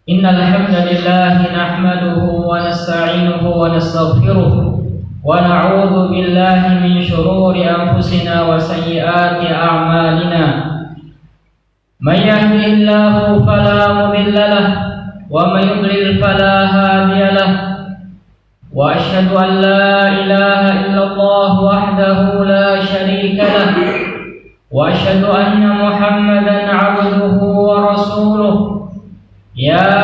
إن الحمد لله نحمده ونستعينه ونستغفره ونعوذ بالله من شرور أنفسنا وسيئات أعمالنا من يهده الله فلا مضل له ومن يضلل فلا هادي له وأشهد أن لا إله إلا الله وحده لا شريك له وأشهد أن محمدا عبده ورسوله يا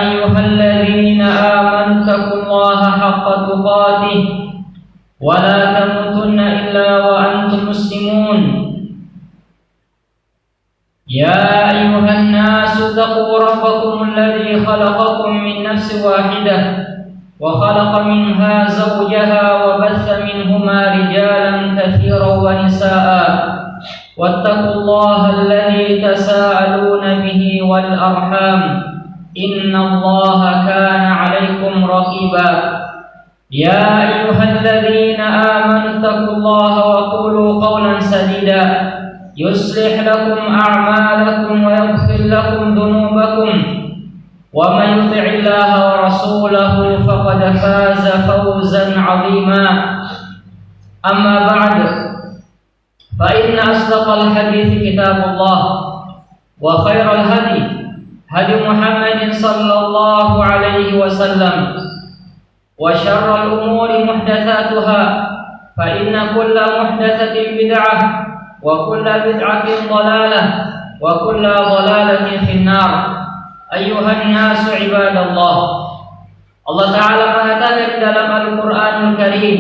أيها الذين آمنوا اتقوا الله حق تقاته ولا تموتن إلا وأنتم مسلمون يا أيها الناس اتقوا ربكم الذي خلقكم من نفس واحدة وخلق منها زوجها وبث منهما رجالا كثيرا ونساء واتقوا الله الذي تساءلون به والأرحام إن الله كان عليكم رقيبا يا أيها الذين آمنوا اتقوا الله وقولوا قولا سديدا يصلح لكم أعمالكم ويغفر لكم ذنوبكم ومن يطع الله ورسوله فقد فاز فوزا عظيما أما بعد فإن أصدق الحديث كتاب الله وخير الهدي هدي محمد صلى الله عليه وسلم وشر الأمور محدثاتها فإن كل محدثة بدعة وكل بدعة ضلالة وكل ضلالة في النار أيها الناس عباد الله. Allah Ta'ala mengatakan dalam Al-Quranul Karim,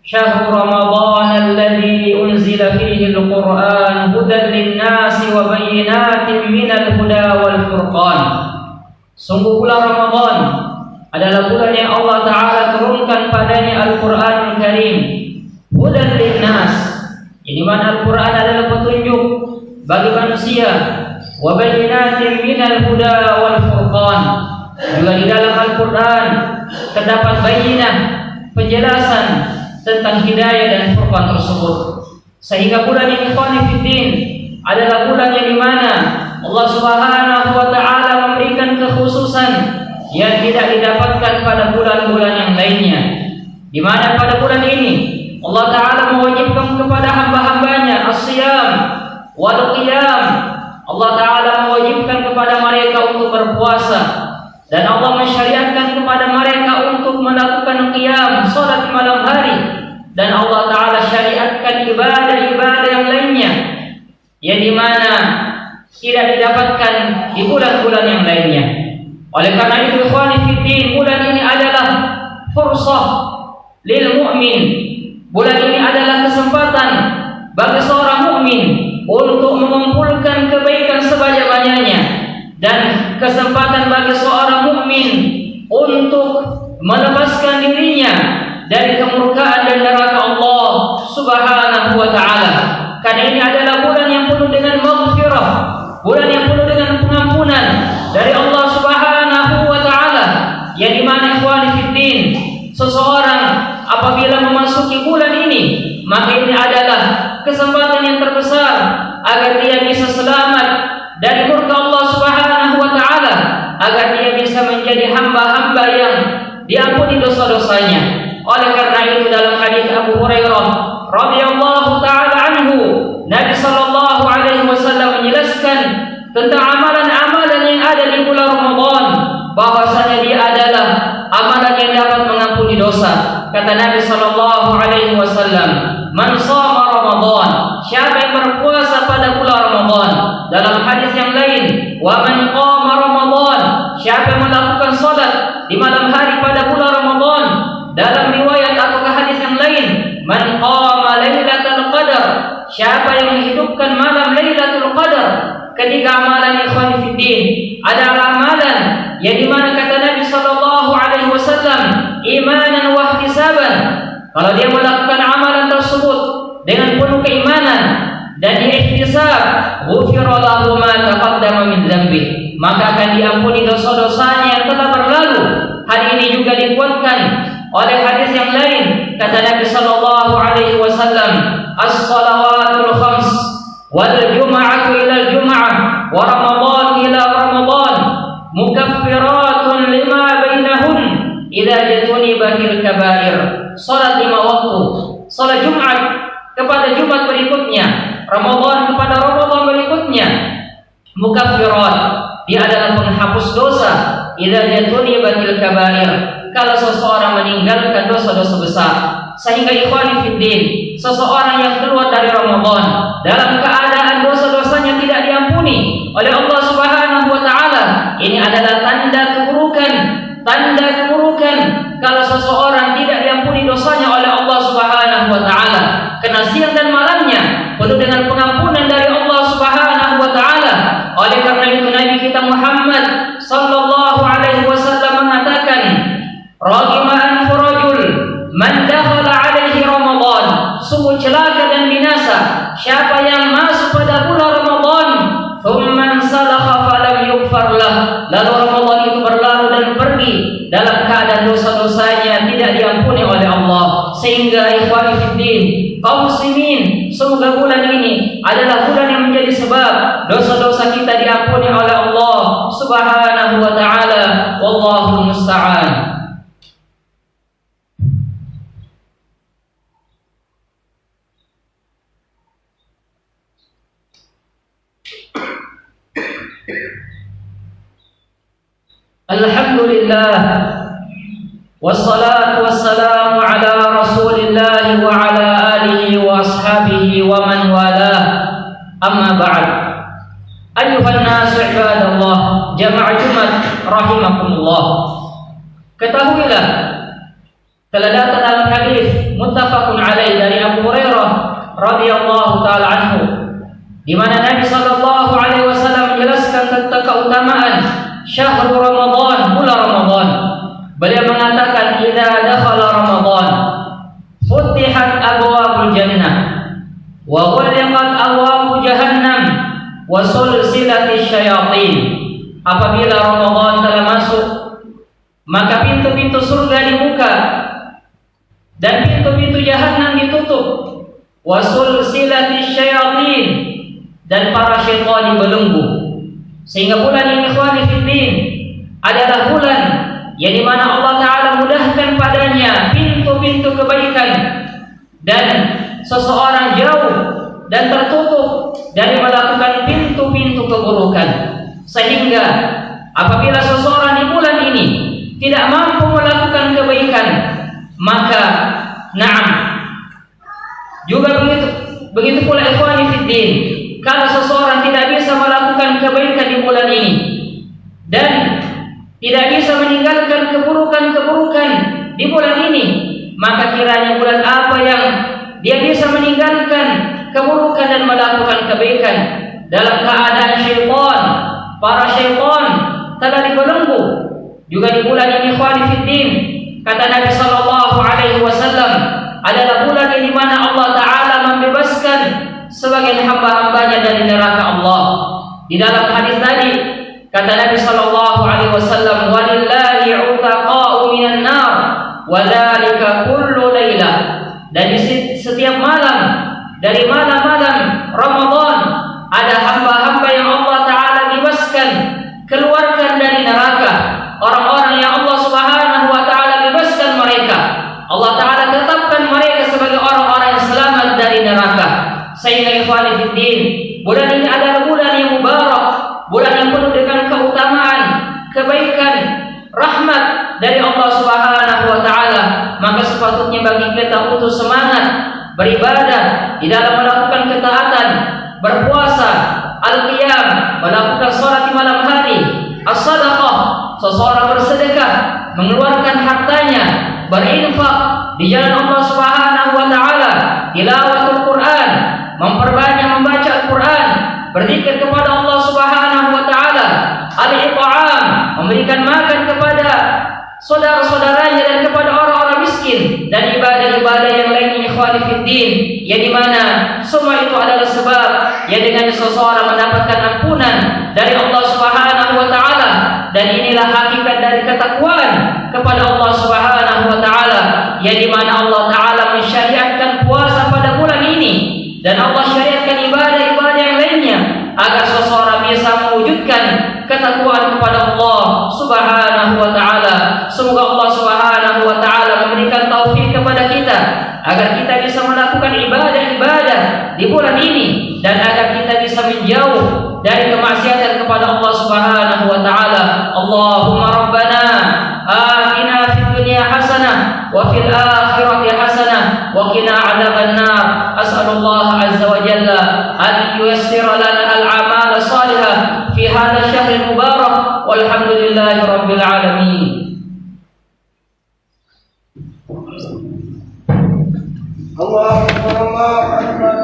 Syahrul Ramadan alladzi unzila fihi al-Quran hudan lin-nasi wa bayyinatin minal huda wal furqan. Sungguh bulan Ramadan adalah bulan yang Allah Ta'ala turunkan padanya Al-Quranul Karim, hudan lin-nas, di mana Al-Quran adalah petunjuk bagi manusia, wa bayyinatin minal huda wal furqan. Juga di dalam Al-Quran terdapat bayyinah, penjelasan tentang hidayah dan furqan tersebut. Sehingga bulan ini ikhwani fiddin adalah bulan yang dimana Allah Subhanahu wa Ta'ala memberikan kekhususan yang tidak didapatkan pada bulan-bulan yang lainnya, di mana pada bulan ini Allah Ta'ala mewajibkan kepada hamba-hambanya as-siyam wal qiyam. Allah Ta'ala mewajibkan kepada mereka untuk berpuasa, dan Allah mensyariatkan kepada mereka untuk melakukan qiyam, salat malam hari, dan Allah Ta'ala syariatkan ibadah-ibadah yang lainnya yang dimana tidak didapatkan di bulan-bulan yang lainnya. Oleh karena itu ikhwani fiddin, bulan ini adalah fursah lil mu'min. Bulan ini adalah kesempatan bagi seorang mukmin untuk mengumpulkan kebaikan sebanyak-banyaknya, dan kesempatan bagi seorang mukmin untuk melepaskan dirinya dari kemurkaan dan neraka Allah Subhanahu wa Ta'ala. Karena ini adalah bulan yang penuh dengan maghfirah, bulan yang penuh dengan pengampunan dari Allah Subhanahu wa Ta'ala, yang dimana ikhwani fiddin, seseorang apabila memasuki bulan ini, maka ini adalah kesempatan yang terbesar agar dia bisa selamat dari murka Allah Subhanahu wa Ta'ala, agar dia bisa menjadi hamba-hamba yang diampuni dosa-dosanya. Oleh karena itu dalam hadis Abu Hurairah radhiyallahu taala anhu, Nabi sallallahu alaihi wasallam menjelaskan tentang amalan-amalan yang ada di bulan Ramadan, bahwasanya dia adalah amalan yang dapat mengampuni dosa. Kata Nabi sallallahu alaihi wasallam, "Man shama Ramadan," siapa yang berpuasa pada bulan Ramadan. Dalam hadis yang lain, "Wa man qama Ramadan," siapa yang melakukan salat di malam hari pada bulan Ramadan. Dalam riwayat atau hadis yang lain, "Man qama Lailatul Qadar," siapa yang menghidupkan malam Lailatul Qadar. Ketiga amalan ikhwan fiddin adalah amalan yang dimana kata Nabi sallallahu alaihi wasallam, imanan wa ihtisaban. Kalau dia melakukan amalan tersebut dengan penuh keimanan dan ihtisab, ghufira lahu ma taqaddama min dzambi, maka akan diampuni dosa-dosanya yang telah berlalu. Hal ini juga dikuatkan oleh hadis yang lain, kata Nabi sallallahu alaihi wasallam, as-salawatul khams wal jum'atu ila al-jum'ah wa ramadan ila mukaffiratun lima bainahun idza jatunibatil kabair. Salat 5 waktu, salat Jumat kepada Jumat berikutnya, Ramadan kepada Ramadan berikutnya, mukaffirat, dia adalah penghapus dosa. Idza jatunibatil kabair, kalau seseorang meninggalkan dosa-dosa besar. Sehingga ikhwani fiddin, seseorang yang keluar dari Ramadan dalam keadaan dosa-dosanya tidak diampuni oleh Allah Subhanahu wa taala, ini adalah tanda keburukan. Tanda keburukan kalau seseorang tidak diampuni dosanya oleh Allah Subhanahu wa taala. Karena siang dan malamnya penuh dengan pengampunan dari Allah Subhanahu wa taala. Oleh karena itu Nabi kita Muhammad sallallahu alaihi wasallam mengatakan, "Ragima anfu rajul man dakhala alaihi Ramadan." Sungguh celaka dan binasa siapa yang masuk pada bulan Ramadan, thumma salakha falam yughfar lah, lalu Ramadan itu berlalu dan pergi dalam keadaan dosa-dosanya tidak diampuni oleh Allah. Sehingga ikhwani fiddin, kaum muslimin, semoga bulan ini adalah bulan yang menjadi sebab dosa-dosa kita diampuni oleh Allah Subhanahu wa taala. Wallahu musta'an. Alhamdulillah, wassalatu wassalamu ala rasulillah wa ala alihi wa ashabihi wa man walah. Amma ba'd. Ayuhan nasu ibadallah, jamaah Jumat rahimakumullah. Ketahuilah, telah datang dalam hadis muttafaqun alaih dari Abu Hurairah radhiyallahu taala anhu, di mana Nabi sallallahu alaihi wasallam menjelaskan tentang keutamaan syahrul Ramadan, bulan Ramadan. Beliau mengatakan, idza dakhala Ramadan futihat abwabul jannah wa ghulqat abwabul jahannam wa sulsilatis syayatin. Apabila Ramadan telah masuk, maka pintu-pintu surga dibuka dan pintu-pintu jahannam ditutup. Wa sulsilatis syayatin, dan para syaitan dibelenggu. Sehingga bulan ini ikhwani fiddin adalah bulan yang dimana Allah Ta'ala mudahkan padanya pintu-pintu kebaikan, dan seseorang jauh dan tertutup dari melakukan pintu-pintu keburukan. Sehingga apabila seseorang di bulan ini tidak mampu melakukan kebaikan, maka na'am, juga begitu pula ikhwani fiddin, kalau seseorang tidak bisa melakukan kebaikan di bulan ini dan tidak bisa meninggalkan keburukan-keburukan di bulan ini, maka kiranya bulan apa yang dia bisa meninggalkan keburukan dan melakukan kebaikan dalam keadaan syaitan, para syaitan telah dibelenggu. Juga di bulan ini ikhwani fiddin, kata Nabi sallallahu alaihi wasallam, adalah bulan yang dimana Allah Ta'ala membebaskan sebagian hamba-hambanya dari neraka Allah. Di dalam hadis tadi kata Nabi sallallahu alaihi wasallam, walillahi 'utaqa'u minan nar wa dzalika kullu lailah. Dan di setiap malam dari malam-malam Ramadan ada hamba-hamba yang Allah Ta'ala bebaskan, keluarkan dari neraka. Orang-orang yang Allah Subhanahu wa taala bebaskan mereka, Allah Ta'ala tetapkan mereka sebagai orang-orang yang selamat dari neraka. Sehingga ikhwani fiddin, bulan ini adalah bulan yang mubarak, bulan yang penuh dengan keutamaan, kebaikan, rahmat dari Allah Subhanahu wa taala. Maka sepatutnya bagi kita untuk semangat beribadah di dalam melakukan ketaatan, berpuasa, al-qiyam, melakukan salat di malam hari, as-sadaqah, seseorang bersedekah, mengeluarkan hartanya, berinfak di jalan Allah Subhanahu wa taala, tilawatul Quran, memperbanyak membaca Al-Quran, berzikir kepada Allah Subhanahu wa taala, al-it'am, memberikan makan kepada saudara-saudaranya dan kepada orang-orang miskin, dan ibadah-ibadah yang lainnya ikhwani fiddin, yang dimana semua itu adalah sebab yang dengan seseorang mendapatkan ampunan dari Allah Subhanahu wa taala. Dan inilah hakikat dari ketakwaan kepada Allah Subhanahu wa taala, yang dimana Allah Ta'ala mensyariatkan puasa pada bulan ini, dan Allah syariatkan ibadah-ibadah yang lainnya agar seseorang bisa mewujudkan ketakwaan kepada Allah Subhanahu wa taala. Semoga Allah Subhanahu wa taala memberikan taufik kepada kita agar kita bisa melakukan ibadah-ibadah di bulan ini dan agar kita bisa menjauh dari kemaksiatan kepada Allah Subhanahu wa taala. Allahumma rabbana atina fid dunya hasanah wa fil akhirati hasanah wa qina adzabannar. As'alullah azza wa jalla an yuyassira lana al-a'mal salihah fi hadzal syahril mubarak walhamdulillahi rabbil alamin. Allahu akbar.